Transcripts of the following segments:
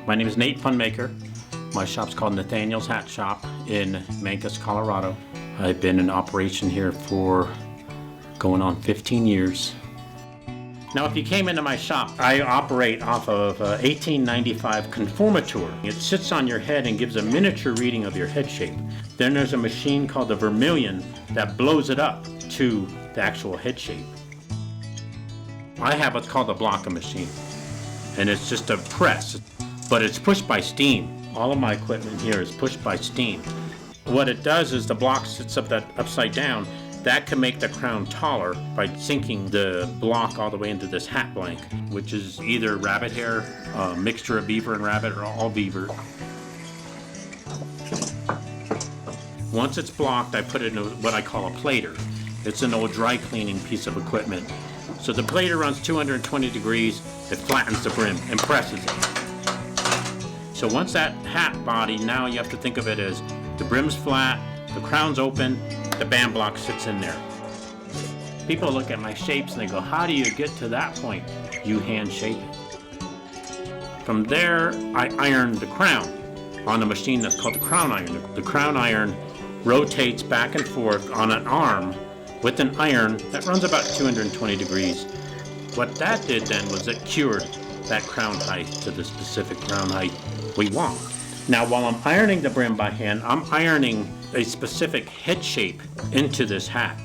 My name is Nate Funmaker. My shop's called Nathaniel's Hat Shop in Mancos, Colorado. I've been in operation here for going on 15 years. Now, if you came into my shop, I operate off of 1895 Conformateur. It sits on your head and gives a miniature reading of your head shape. Then there's a machine called the Vermilion that blows it up to the actual head shape. I have what's called a blocker machine, and it's just a press, but it's pushed by steam. All of my equipment here is pushed by steam. What it does is the block sits upside down. That can make the crown taller by sinking the block all the way into this hat blank, which is either rabbit hair, a mixture of beaver and rabbit, or all beaver. Once it's blocked, I put it in what I call a plater. It's an old dry cleaning piece of equipment. So the plater runs 220 degrees, it flattens the brim and presses it. So once that hat body, now you have to think of it as the brim's flat, the crown's open, the band block sits in there. People look at my shapes and they go, how do you get to that point? You hand shape it. From there, I iron the crown on a machine that's called the crown iron. The crown iron rotates back and forth on an arm with an iron that runs about 220 degrees. What that did then was it cured that crown height to the specific crown height we want. Now, while I'm ironing the brim by hand, I'm ironing a specific head shape into this hat.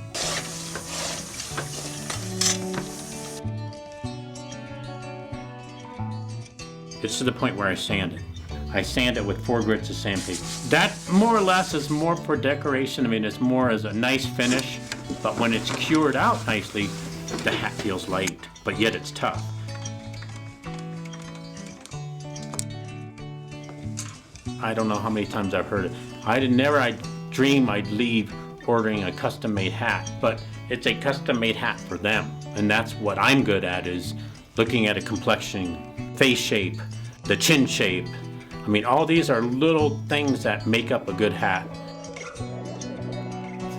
It's to the point where I sand it. I sand it with 4 grits of sandpaper. That more or less is more for decoration. I mean, it's more as a nice finish, but when it's cured out nicely, the hat feels light, but yet it's tough. I don't know how many times I've heard it. I dream I'd leave ordering a custom-made hat, but it's a custom-made hat for them. And that's what I'm good at, is looking at a complexion, face shape, the chin shape. I mean, all these are little things that make up a good hat.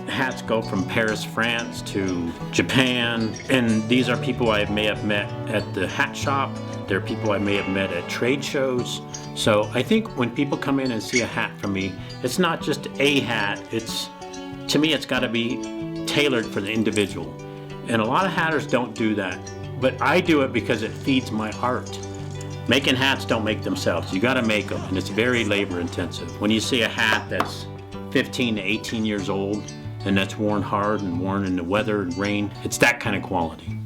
Hats go from Paris, France to Japan, and these are people I may have met at the hat shop. They're people I may have met at trade shows. So I think when people come in and see a hat from me, it's not just a hat. To me, it's got to be tailored for the individual. And a lot of hatters don't do that, but I do it because it feeds my art. Making hats don't make themselves. You got to make them, and it's very labor intensive. When you see a hat that's 15 to 18 years old and that's worn hard and worn in the weather and rain, it's that kind of quality.